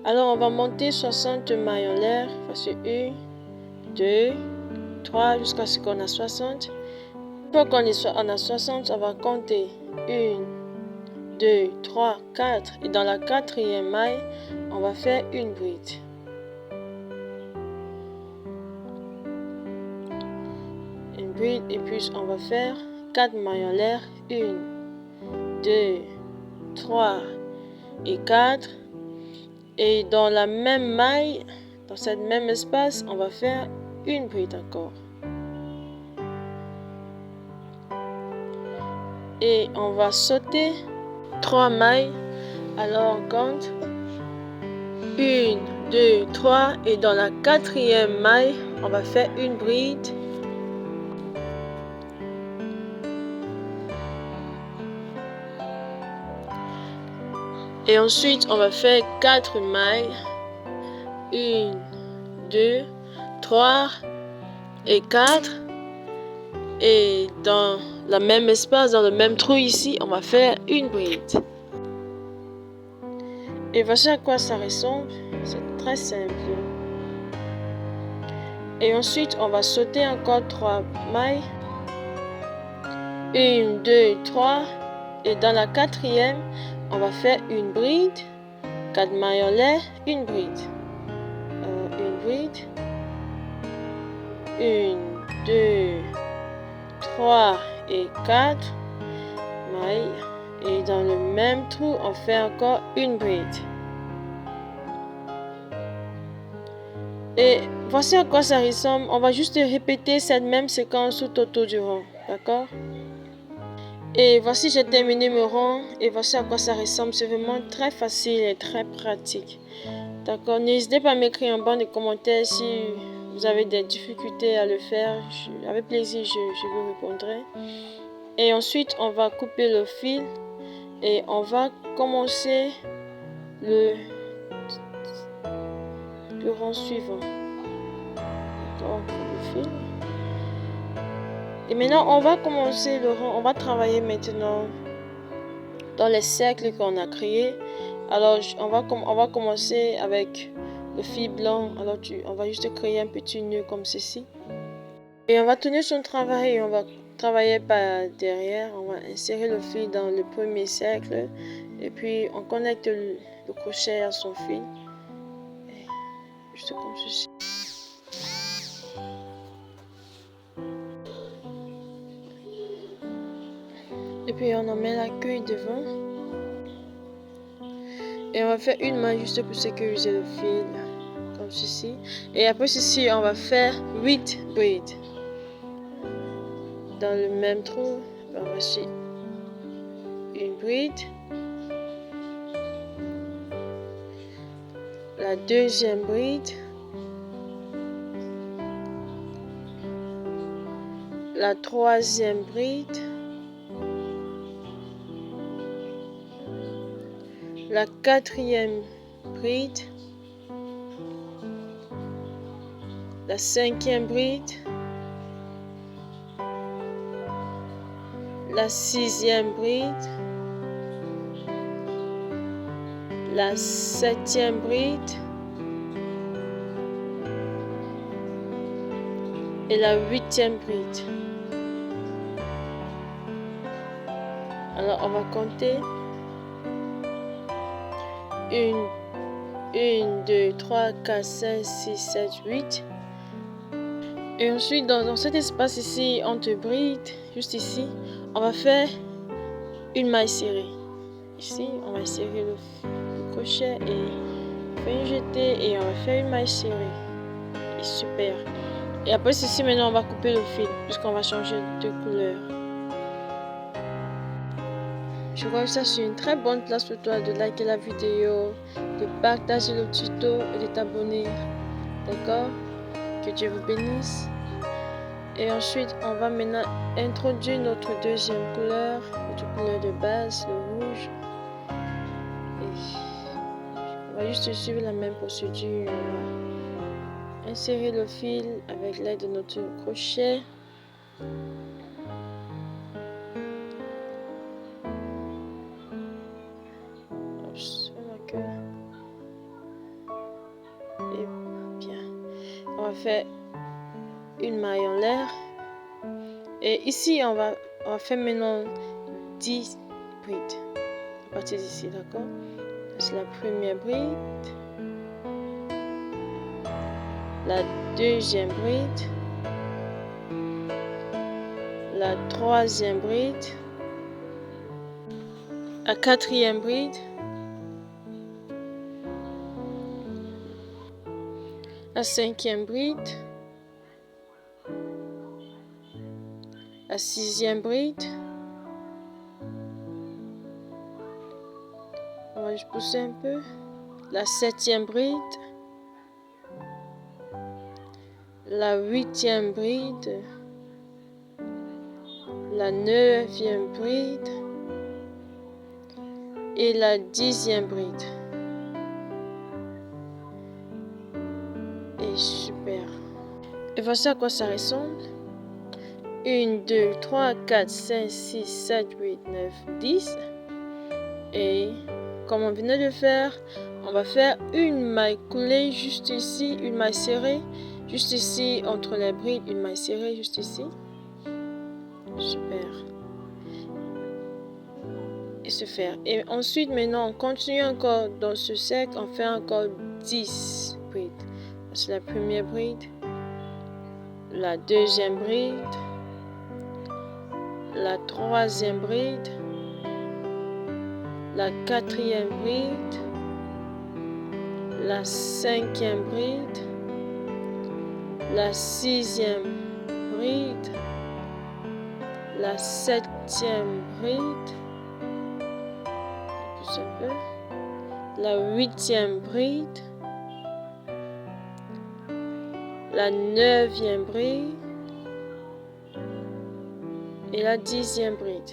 Alors on va monter 60 mailles en l'air. Voici 1, 2, 3 jusqu'à ce qu'on a 60. Une fois qu'on a 60, on va compter 1, 2, 3, 4. Et dans la quatrième maille, on va faire une bride. Une bride et puis on va faire 4 mailles en l'air. 1, 2, 3 et 4. Et dans la même maille, dans cette même espace, on va faire une bride encore. Et on va sauter 3 mailles. Alors on compte 1, 2, 3 et dans la quatrième maille, on va faire une bride. Et ensuite, on va faire 4 mailles. 1, 2, 3 et 4. Et dans le même espace, dans le même trou ici, on va faire une bride. Et voici à quoi ça ressemble. C'est très simple. Et ensuite, on va sauter encore 3 mailles. 1, 2, 3. Et dans la quatrième, on va faire une bride. 4 mailles en l'air, une bride. Une bride. 1, 2, 3 et 4 mailles. Et dans le même trou, on fait encore une bride. Et voici à quoi ça ressemble. On va juste répéter cette même séquence tout autour du rond. D'accord? Et voici, j'ai terminé mon rond. Et voici à quoi ça ressemble. C'est vraiment très facile et très pratique. D'accord? N'hésitez pas à m'écrire en bas de commentaires si vous avez des difficultés à le faire. Avec plaisir, je vous répondrai. Et ensuite, on va couper le fil. Et on va commencer le rond suivant. D'accord, le fil. Et maintenant, on va commencer le rond. On va travailler maintenant dans les cercles qu'on a créés. Alors, on va commencer avec le fil blanc. Alors, on va juste créer un petit nœud comme ceci. Et on va tenir son travail et on va travailler par derrière. On va insérer le fil dans le premier cercle. Et puis, on connecte le crochet à son fil. Juste comme ceci. Et puis on en met la queue devant. Et on va faire une maille juste pour sécuriser le fil. Comme ceci. Et après ceci, on va faire 8 brides. Dans le même trou, voici une bride. La deuxième bride. La troisième bride. La quatrième bride. La cinquième bride. La sixième bride. La septième bride. Et la huitième bride. Alors on va compter 1, 2, 3, 4, 5, 6, 7, 8. Et ensuite dans cet espace ici, entre brides, juste ici, on va faire une maille serrée. Ici, on va serrer le crochet et faire une jetée et on va faire une maille serrée. Et super. Et après ceci, maintenant on va couper le fil puisqu'on va changer de couleur. Je crois que ça c'est une très bonne place pour toi de liker la vidéo, de partager le tuto et de t'abonner. D'accord? Que Dieu vous bénisse. Et ensuite, on va maintenant introduire notre deuxième couleur, notre couleur de base, le rouge. Et on va juste suivre la même procédure. On va insérer le fil avec l'aide de notre crochet. faire une maille en l'air. Et ici, on va faire maintenant 10 brides. À partir d'ici, d'accord? C'est la première bride. La deuxième bride. La troisième bride. La quatrième bride. La cinquième bride. La sixième bride. On va juste pousser un peu. La septième bride. La huitième bride. La neuvième bride. Et la dixième bride. Et super. Et voici à quoi ça ressemble. 1, 2, 3, 4, 5, 6, 7, 8, 9, 10. Et comme on venait de faire, on va faire une maille coulée juste ici, une maille serrée. Juste ici, entre les brides, une maille serrée juste ici. Super. Et se faire. Et ensuite, maintenant, on continue encore dans ce cercle. On fait encore 10 brides. C'est la première bride. La deuxième bride. La troisième bride. La quatrième bride. La cinquième bride. La sixième bride. La septième bride. Plus un peu. La huitième bride. La neuvième bride. Et la dixième bride.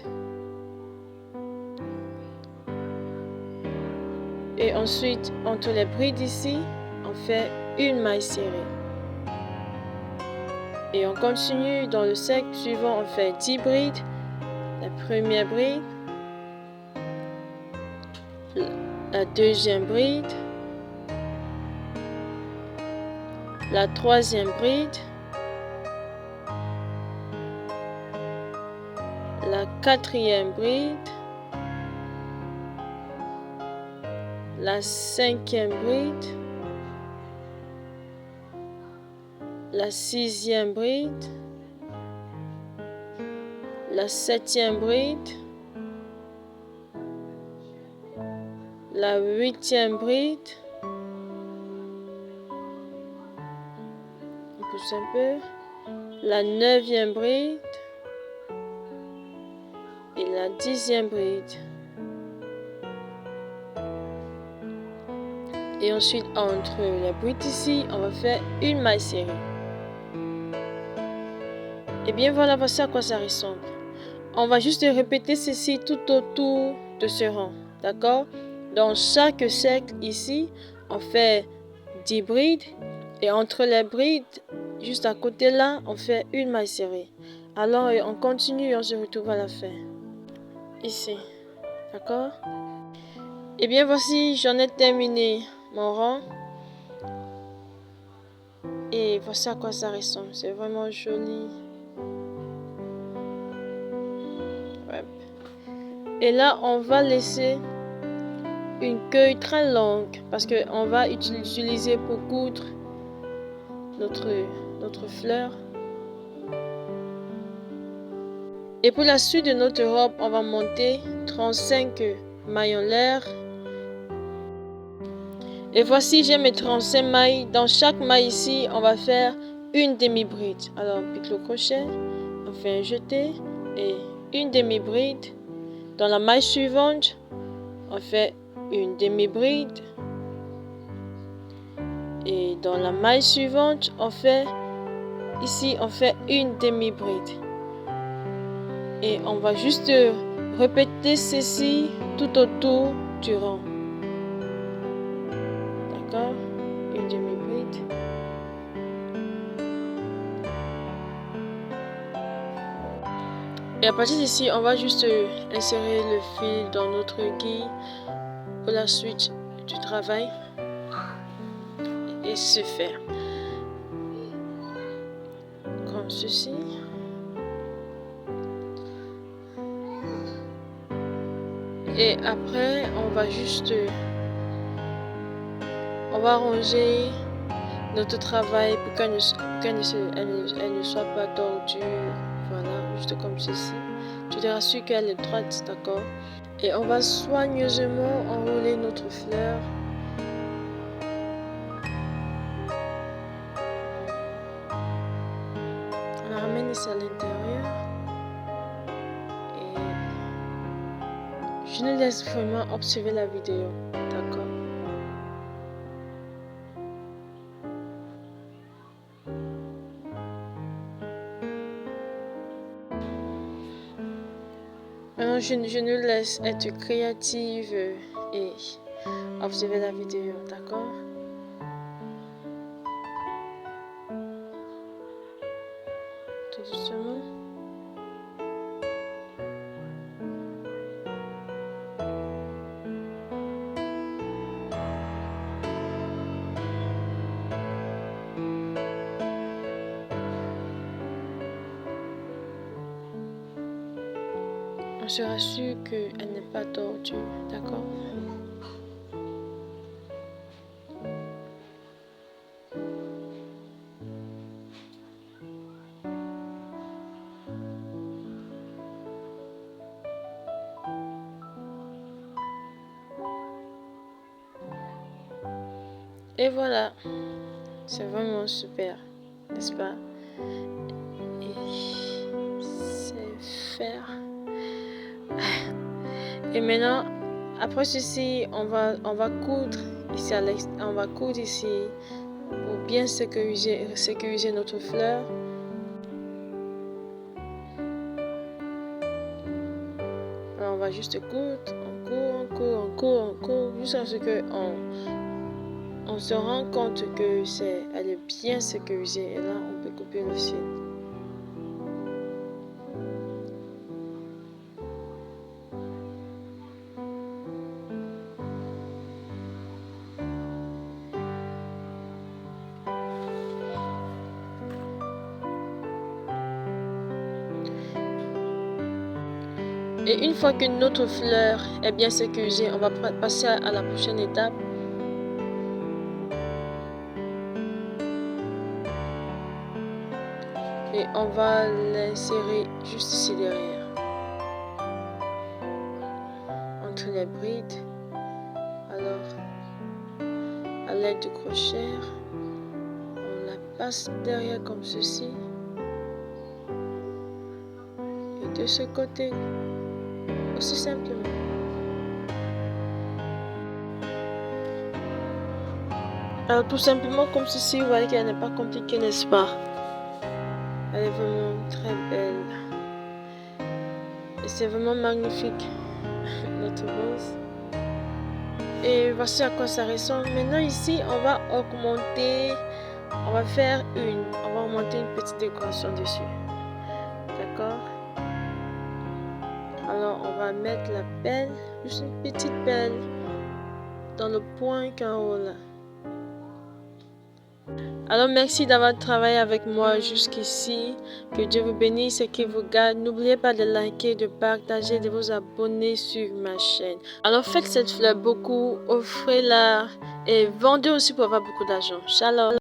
Et ensuite, entre les brides ici, on fait une maille serrée. Et on continue dans le cercle suivant, on fait 10 brides. La première bride. La deuxième bride. La troisième bride. La quatrième bride. La cinquième bride. La sixième bride. La septième bride. La huitième bride. On pousse un peu. La neuvième bride. Et la dixième bride. Et ensuite, entre les brides ici, on va faire une maille serrée. Et bien voilà, voici à quoi ça ressemble. On va juste répéter ceci tout autour de ce rang. D'accord? Dans chaque cercle ici, on fait 10 brides. Et entre les brides, juste à côté là, on fait une maille serrée. Alors, on continue et on se retrouve à la fin. Ici. D'accord? Et bien voici, j'en ai terminé mon rang. Et voici à quoi ça ressemble. C'est vraiment joli. Ouais. Et là, on va laisser une queue très longue parce qu'on va utiliser pour coudre notre fleur. Et pour la suite de notre robe, on va monter 35 mailles en l'air. Et voici, j'ai mes 35 mailles. Dans chaque maille ici, on va faire une demi-bride. Alors, on pique le crochet, on fait un jeté et une demi-bride. Dans la maille suivante, on fait une demi-bride. Et dans la maille suivante, on fait une demi-bride. Et on va juste répéter ceci tout autour du rang. D'accord? Une demi-bride. Et à partir d'ici, on va juste insérer le fil dans notre aiguille pour la suite du travail et se faire. comme ceci. Et après, on va ranger notre travail pour qu'elle ne soit pas tordue. Voilà, juste comme ceci. Tu te rassures qu'elle est droite, d'accord? Et on va soigneusement enrouler notre fleur. On la ramène ici à l'intérieur. Et je nous laisse vraiment observer la vidéo, d'accord? Maintenant, je nous laisse être créative et observer la vidéo, d'accord? Tout doucement. On se rassure qu'elle n'est pas tordue, d'accord? Et voilà, c'est vraiment super, n'est-ce pas? Et c'est faire. Et maintenant, après ceci, on va coudre ici on va coudre ici pour bien sécuriser notre fleur. Alors, on va juste coudre, on court, jusqu'à ce que on se rend compte que elle est bien sécurisée. Et là, on peut couper le fil. Et une fois que notre fleur est bien sécurisée, on va passer à la prochaine étape. Et on va l'insérer juste ici derrière. Entre les brides. Alors, à l'aide du crochet, on la passe derrière comme ceci. Et de ce côté, aussi simplement. Alors tout simplement comme ceci, vous voyez qu'elle n'est pas compliquée, n'est-ce pas? Elle est vraiment très belle. Et c'est vraiment magnifique, notre rose. Et voici à quoi ça ressemble. Maintenant ici, on va augmenter, on va augmenter une petite décoration dessus. D'accord? Alors on va mettre la pelle, juste une petite pelle, dans le point qu'en haut là. Alors merci d'avoir travaillé avec moi jusqu'ici. Que Dieu vous bénisse et qu'il vous garde. N'oubliez pas de liker, de partager, de vous abonner sur ma chaîne. Alors faites cette fleur beaucoup, offrez-la et vendez aussi pour avoir beaucoup d'argent. Shalom.